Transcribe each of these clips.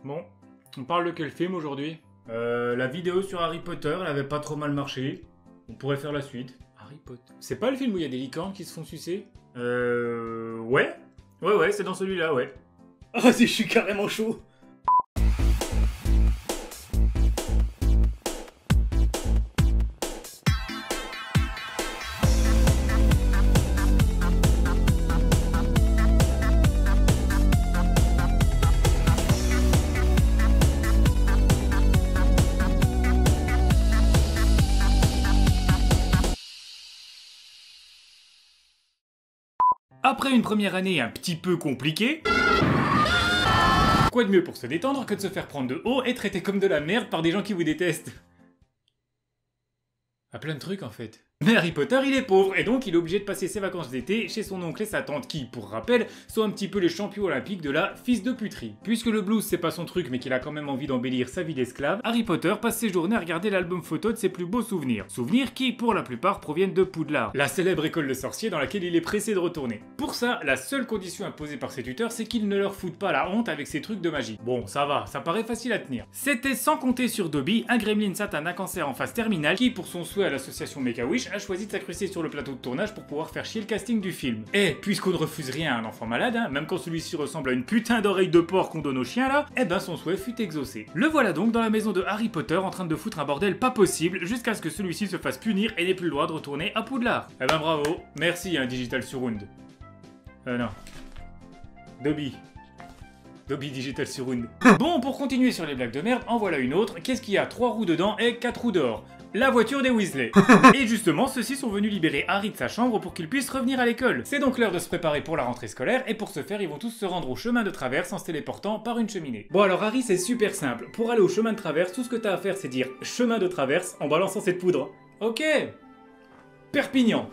Bon, on parle de quel film aujourd'hui? La vidéo sur Harry Potter, elle avait pas trop mal marché. On pourrait faire la suite. Harry Potter. C'est pas le film où il y a des licornes qui se font sucer? Ouais. Ouais, c'est dans celui-là, ouais. Ah vas-y, je suis carrément chaud. Après une première année un petit peu compliquée, quoi de mieux pour se détendre que de se faire prendre de haut et traiter comme de la merde par des gens qui vous détestent? À plein de trucs en fait. Mais Harry Potter, il est pauvre, et donc il est obligé de passer ses vacances d'été chez son oncle et sa tante qui, pour rappel, sont un petit peu les champions olympiques de la fils de puterie. Puisque le blues c'est pas son truc mais qu'il a quand même envie d'embellir sa vie d'esclave, Harry Potter passe ses journées à regarder l'album photo de ses plus beaux souvenirs. Souvenirs qui, pour la plupart, proviennent de Poudlard, la célèbre école de sorciers dans laquelle il est pressé de retourner. Pour ça, la seule condition imposée par ses tuteurs, c'est qu'il ne leur foute pas la honte avec ses trucs de magie. Bon, ça va, ça paraît facile à tenir. C'était sans compter sur Dobby, un gremlin satane à cancer en phase terminale qui, pour son souhait à l'association Make-A-Wish, a choisi de s'incruster sur le plateau de tournage pour pouvoir faire chier le casting du film. Et puisqu'on ne refuse rien à un enfant malade, même quand celui-ci ressemble à une putain d'oreille de porc qu'on donne au chien là, eh ben son souhait fut exaucé. Le voilà donc dans la maison de Harry Potter en train de foutre un bordel pas possible jusqu'à ce que celui-ci se fasse punir et n'ait plus le droit de retourner à Poudlard. Eh ben bravo, merci Digital Surround. Non. Dobby Digital Surround. Bon, pour continuer sur les blagues de merde, en voilà une autre. Qu'est-ce qu'il y a 3 roues dedans et 4 roues dehors? La voiture des Weasley. Et justement, ceux-ci sont venus libérer Harry de sa chambre pour qu'il puisse revenir à l'école. C'est donc l'heure de se préparer pour la rentrée scolaire, et pour ce faire, ils vont tous se rendre au chemin de traverse en se téléportant par une cheminée. Bon alors Harry, c'est super simple. Pour aller au chemin de traverse, tout ce que t'as à faire, c'est dire chemin de traverse en balançant cette poudre. Ok. Perpignan.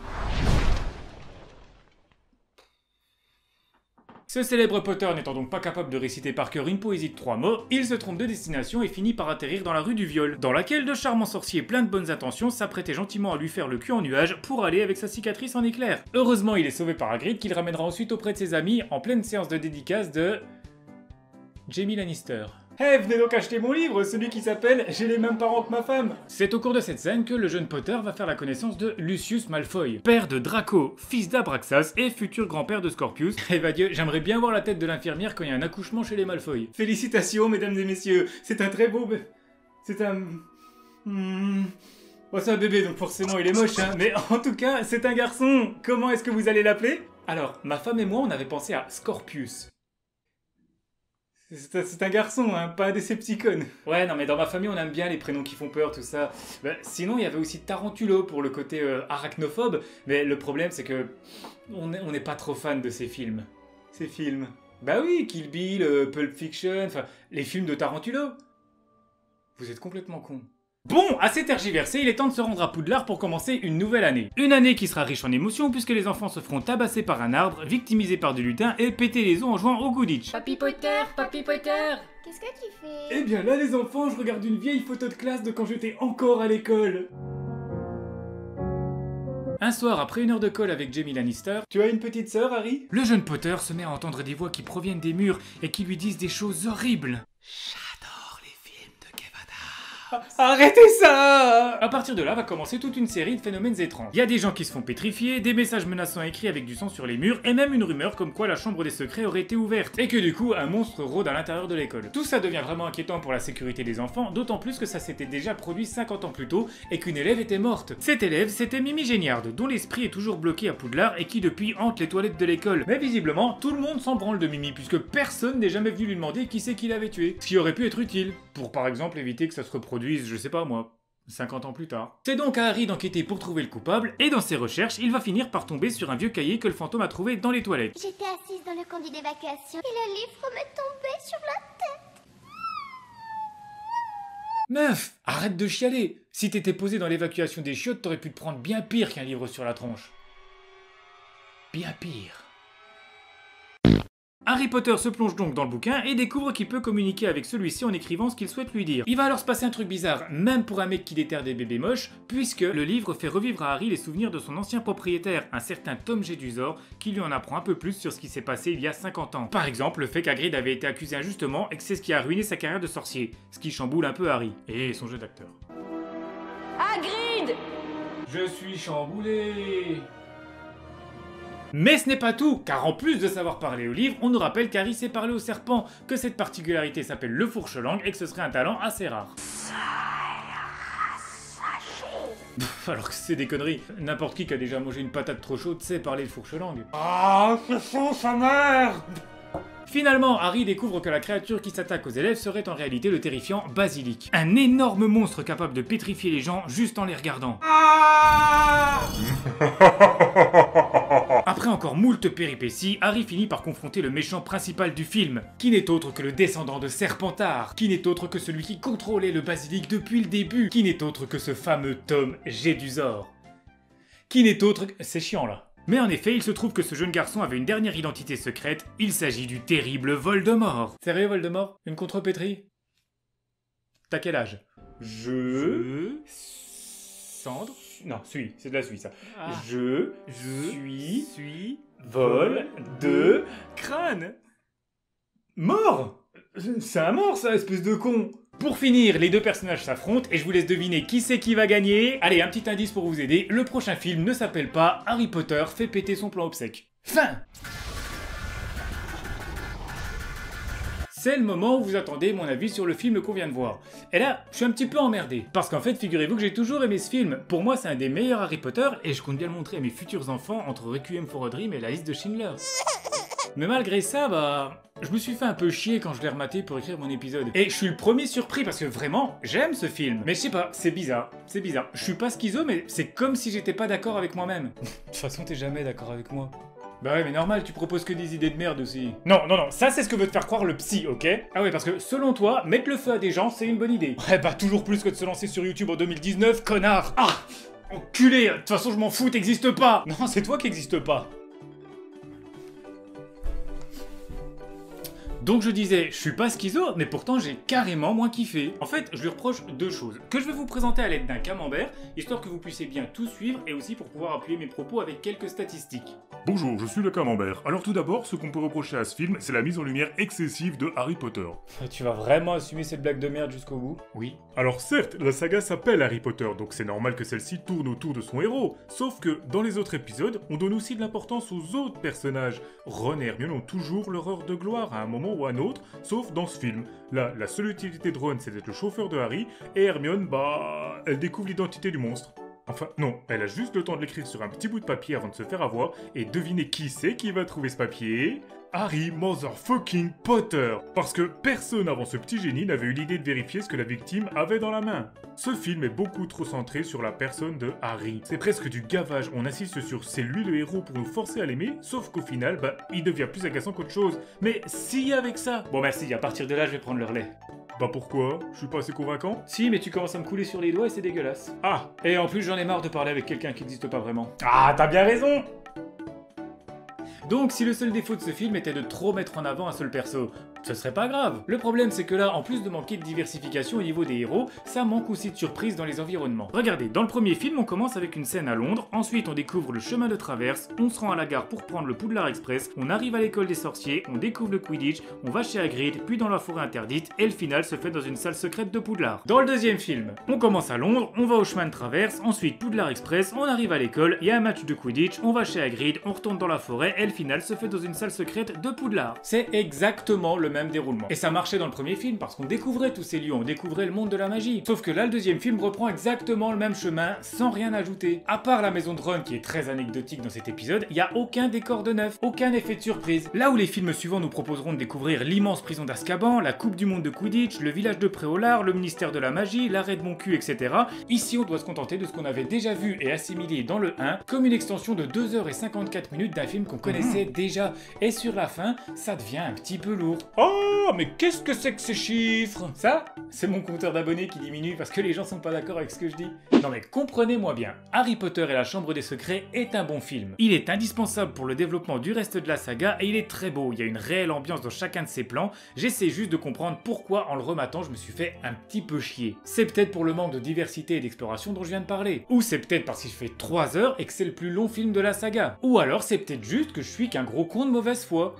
Ce célèbre Potter n'étant donc pas capable de réciter par cœur une poésie de 3 mots, il se trompe de destination et finit par atterrir dans la rue du Viol, dans laquelle de charmants sorciers pleins de bonnes intentions s'apprêtaient gentiment à lui faire le cul en nuage pour aller avec sa cicatrice en éclair. Heureusement, il est sauvé par Hagrid qu'il ramènera ensuite auprès de ses amis en pleine séance de dédicace de... Jaime Lannister. Hey, venez donc acheter mon livre, celui qui s'appelle « J'ai les mêmes parents que ma femme ». C'est au cours de cette scène que le jeune Potter va faire la connaissance de Lucius Malfoy, père de Draco, fils d'Abraxas et futur grand-père de Scorpius. Et va Dieu, j'aimerais bien voir la tête de l'infirmière quand il y a un accouchement chez les Malfoy. Félicitations, mesdames et messieurs, c'est un très beau... C'est un... Oh, c'est un bébé, donc forcément il est moche, hein, mais en tout cas, c'est un garçon. Comment est-ce que vous allez l'appeler? Alors, ma femme et moi, on avait pensé à Scorpius. C'est un garçon, hein, pas un Decepticon. Ouais, non, mais dans ma famille, on aime bien les prénoms qui font peur, tout ça. Sinon, il y avait aussi Tarantulo pour le côté arachnophobe, mais le problème, c'est que on n'est pas trop fan de ces films. Ces films. Bah oui, Kill Bill, Pulp Fiction, enfin, les films de Tarantulo. Vous êtes complètement con. Bon, assez tergiversé, il est temps de se rendre à Poudlard pour commencer une nouvelle année. Une année qui sera riche en émotions puisque les enfants se feront tabasser par un arbre, victimisés par du lutin et péter les os en jouant au Quidditch. Papy Potter, Papy Potter. Qu'est-ce que tu fais? Eh bien là les enfants, je regarde une vieille photo de classe de quand j'étais encore à l'école. Un soir, après une heure de colle avec Jaime Lannister... Tu as une petite sœur, Harry? Le jeune Potter se met à entendre des voix qui proviennent des murs et qui lui disent des choses horribles. J'adore les films de Kevin Hart. Arrêtez ça! À partir de là va commencer toute une série de phénomènes étranges. Il y a des gens qui se font pétrifier, des messages menaçants écrits avec du sang sur les murs, et même une rumeur comme quoi la chambre des secrets aurait été ouverte, et que du coup un monstre rôde à l'intérieur de l'école. Tout ça devient vraiment inquiétant pour la sécurité des enfants, d'autant plus que ça s'était déjà produit 50 ans plus tôt, et qu'une élève était morte. Cette élève, c'était Mimi Géniarde, dont l'esprit est toujours bloqué à Poudlard et qui depuis hante les toilettes de l'école. Mais visiblement, tout le monde s'en branle de Mimi, puisque personne n'est jamais venu lui demander qui c'est qui l'avait tué. Ce qui aurait pu être utile, pour par exemple éviter que ça se reproduise, je sais pas moi, 50 ans plus tard. C'est donc à Harry d'enquêter pour trouver le coupable, et dans ses recherches, il va finir par tomber sur un vieux cahier que le fantôme a trouvé dans les toilettes. J'étais assise dans le conduit d'évacuation et le livre m'est tombé sur la tête. Meuf, arrête de chialer. Si t'étais posé dans l'évacuation des chiottes, t'aurais pu te prendre bien pire qu'un livre sur la tronche. Bien pire. Harry Potter se plonge donc dans le bouquin et découvre qu'il peut communiquer avec celui-ci en écrivant ce qu'il souhaite lui dire. Il va alors se passer un truc bizarre, même pour un mec qui déterre des bébés moches, puisque le livre fait revivre à Harry les souvenirs de son ancien propriétaire, un certain Tom Jedusor, qui lui en apprend un peu plus sur ce qui s'est passé il y a 50 ans. Par exemple, le fait qu'Hagrid avait été accusé injustement et que c'est ce qui a ruiné sa carrière de sorcier, ce qui chamboule un peu Harry, et son jeu d'acteur. Hagrid! Je suis chamboulé. Mais ce n'est pas tout, car en plus de savoir parler au livre, on nous rappelle qu'Harry sait parler au serpent, que cette particularité s'appelle le fourche-langue et que ce serait un talent assez rare. Alors que c'est des conneries, n'importe qui a déjà mangé une patate trop chaude sait parler le fourche-langue. Ah, c'est son sa mère! Finalement, Harry découvre que la créature qui s'attaque aux élèves serait en réalité le terrifiant Basilic. Un énorme monstre capable de pétrifier les gens juste en les regardant. Après encore moult péripéties, Harry finit par confronter le méchant principal du film, qui n'est autre que le descendant de Serpentard, qui n'est autre que celui qui contrôlait le Basilic depuis le début, qui n'est autre que ce fameux Tom Jedusor. Qui n'est autre que... C'est chiant là. Mais en effet, il se trouve que ce jeune garçon avait une dernière identité secrète, il s'agit du terrible Voldemort. Sérieux Voldemort? Une contrepétrie? T'as quel âge? Cendre? Non, suis, c'est de la suie ça. Ah. Je suis vol de crâne. Mort? C'est un mort ça, espèce de con. Pour finir, les deux personnages s'affrontent et je vous laisse deviner qui c'est qui va gagner. Allez, un petit indice pour vous aider, le prochain film ne s'appelle pas Harry Potter fait péter son plan obsèque. Fin! C'est le moment où vous attendez mon avis sur le film qu'on vient de voir. Et là, je suis un petit peu emmerdé. Parce qu'en fait, figurez-vous que j'ai toujours aimé ce film. Pour moi, c'est un des meilleurs Harry Potter et je compte bien le montrer à mes futurs enfants entre Requiem for a Dream et la liste de Schindler. Mais malgré ça, bah... je me suis fait un peu chier quand je l'ai rematé pour écrire mon épisode. Et je suis le premier surpris parce que vraiment, j'aime ce film. Mais je sais pas, c'est bizarre. C'est bizarre. Je suis pas schizo, mais c'est comme si j'étais pas d'accord avec moi-même. De toute façon, t'es jamais d'accord avec moi. Bah ouais, mais normal, tu proposes que des idées de merde aussi. Non, ça c'est ce que veut te faire croire le psy, ok? Ah ouais, parce que selon toi, mettre le feu à des gens, c'est une bonne idée. Ouais, bah toujours plus que de se lancer sur YouTube en 2019, connard! Ah! Enculé! De toute façon, je m'en fous, t'existes pas! Non, c'est toi qui existes pas. Donc je disais, je suis pas schizo, mais pourtant j'ai carrément moins kiffé. En fait, je lui reproche deux choses, que je vais vous présenter à l'aide d'un camembert, histoire que vous puissiez bien tout suivre, et aussi pour pouvoir appuyer mes propos avec quelques statistiques. Bonjour, je suis le camembert. Alors tout d'abord, ce qu'on peut reprocher à ce film, c'est la mise en lumière excessive de Harry Potter. Tu vas vraiment assumer cette blague de merde jusqu'au bout? Oui. Alors certes, la saga s'appelle Harry Potter, donc c'est normal que celle-ci tourne autour de son héros. Sauf que, dans les autres épisodes, on donne aussi de l'importance aux autres personnages. Ron et Hermione ont toujours leur heure de gloire à un moment ou à un autre, sauf dans ce film. Là, la seule utilité de Ron, c'est d'être le chauffeur de Harry, et Hermione, bah... elle découvre l'identité du monstre. Enfin, non, elle a juste le temps de l'écrire sur un petit bout de papier avant de se faire avoir, et devinez qui c'est qui va trouver ce papier? Harry motherfucking Potter. Parce que personne avant ce petit génie n'avait eu l'idée de vérifier ce que la victime avait dans la main. Ce film est beaucoup trop centré sur la personne de Harry. C'est presque du gavage, on insiste sur c'est lui le héros pour nous forcer à l'aimer, sauf qu'au final, bah, il devient plus agaçant qu'autre chose. Mais si avec ça... Bon merci, à partir de là, je vais prendre le relais. Bah pourquoi? Je suis pas assez convaincant? Si, mais tu commences à me couler sur les doigts et c'est dégueulasse. Ah! Et en plus, j'en ai marre de parler avec quelqu'un qui n'existe pas vraiment. Ah, t'as bien raison! Donc si le seul défaut de ce film était de trop mettre en avant un seul perso, ce serait pas grave. Le problème c'est que là, en plus de manquer de diversification au niveau des héros, ça manque aussi de surprise dans les environnements. Regardez, dans le premier film, on commence avec une scène à Londres, ensuite on découvre le chemin de traverse, on se rend à la gare pour prendre le Poudlard Express, on arrive à l'école des sorciers, on découvre le Quidditch, on va chez Hagrid, puis dans la forêt interdite, et le final se fait dans une salle secrète de Poudlard. Dans le deuxième film, on commence à Londres, on va au chemin de traverse, ensuite Poudlard Express, on arrive à l'école, il y a un match de Quidditch, on va chez Hagrid, on retourne dans la forêt, et le final se fait dans une salle secrète de Poudlard. C'est exactement le même déroulement. Et ça marchait dans le premier film parce qu'on découvrait tous ces lieux, on découvrait le monde de la magie. Sauf que là, le deuxième film reprend exactement le même chemin sans rien ajouter. À part la maison de Ron qui est très anecdotique dans cet épisode, il n'y a aucun décor de neuf, aucun effet de surprise. Là où les films suivants nous proposeront de découvrir l'immense prison d'Azkaban, la coupe du monde de Quidditch, le village de Préolard, le ministère de la magie, l'arrêt de mon cul, etc. Ici, on doit se contenter de ce qu'on avait déjà vu et assimilé dans le 1, comme une extension de 2h54 d'un film qu'on connaissait déjà. Et sur la fin, ça devient un petit peu lourd. Oh, mais qu'est-ce que c'est que ces chiffres? Ça, c'est mon compteur d'abonnés qui diminue parce que les gens sont pas d'accord avec ce que je dis. Non mais comprenez-moi bien, Harry Potter et la Chambre des Secrets est un bon film. Il est indispensable pour le développement du reste de la saga et il est très beau, il y a une réelle ambiance dans chacun de ses plans. J'essaie juste de comprendre pourquoi en le rematant je me suis fait un petit peu chier. C'est peut-être pour le manque de diversité et d'exploration dont je viens de parler. Ou c'est peut-être parce qu'il fait 3 heures et que c'est le plus long film de la saga. Ou alors c'est peut-être juste que je suis qu'un gros con de mauvaise foi.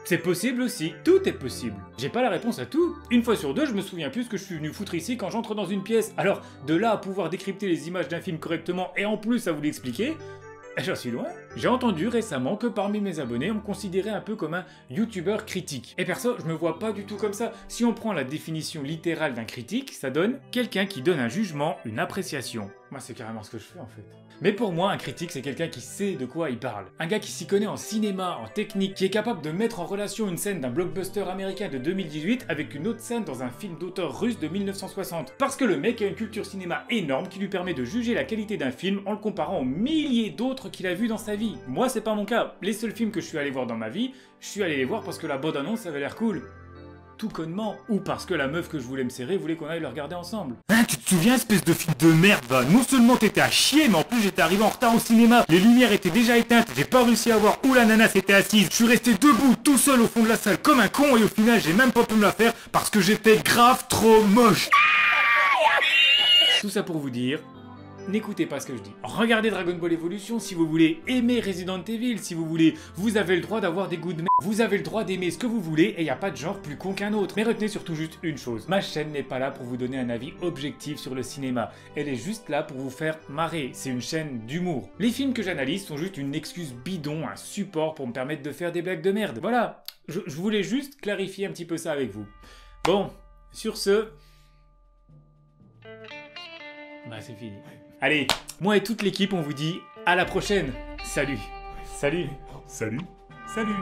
C'est possible aussi, tout est possible. J'ai pas la réponse à tout. Une fois sur deux, je me souviens plus ce que je suis venu foutre ici quand j'entre dans une pièce. Alors, de là à pouvoir décrypter les images d'un film correctement et en plus à vous l'expliquer, j'en suis loin. J'ai entendu récemment que parmi mes abonnés, on me considérait un peu comme un youtubeur critique. Et perso, je me vois pas du tout comme ça. Si on prend la définition littérale d'un critique, ça donne quelqu'un qui donne un jugement, une appréciation. Moi, c'est carrément ce que je fais en fait. Mais pour moi, un critique, c'est quelqu'un qui sait de quoi il parle. Un gars qui s'y connaît en cinéma, en technique, qui est capable de mettre en relation une scène d'un blockbuster américain de 2018 avec une autre scène dans un film d'auteur russe de 1960. Parce que le mec a une culture cinéma énorme qui lui permet de juger la qualité d'un film en le comparant aux milliers d'autres qu'il a vus dans sa vie. Moi, c'est pas mon cas. Les seuls films que je suis allé voir dans ma vie, je suis allé les voir parce que la bande-annonce avait l'air cool. Tout connement. Ou parce que la meuf que je voulais me serrer voulait qu'on aille le regarder ensemble. Hein, tu te souviens, espèce de fille de merde, va? Non seulement t'étais à chier, mais en plus j'étais arrivé en retard au cinéma. Les lumières étaient déjà éteintes, j'ai pas réussi à voir où la nana s'était assise. Je suis resté debout, tout seul au fond de la salle, comme un con, et au final j'ai même pas pu me la faire parce que j'étais grave trop moche. Tout ça pour vous dire... N'écoutez pas ce que je dis. Regardez Dragon Ball Evolution si vous voulez, aimez Resident Evil si vous voulez, vous avez le droit d'avoir des goûts de merde, vous avez le droit d'aimer ce que vous voulez et y a pas de genre plus con qu'un autre. Mais retenez surtout juste une chose, ma chaîne n'est pas là pour vous donner un avis objectif sur le cinéma, elle est juste là pour vous faire marrer, c'est une chaîne d'humour. Les films que j'analyse sont juste une excuse bidon, un support pour me permettre de faire des blagues de merde. Voilà, je voulais juste clarifier un petit peu ça avec vous. Bon, sur ce... Bah c'est fini. Allez, moi et toute l'équipe, on vous dit à la prochaine. Salut. Salut. Salut. Salut.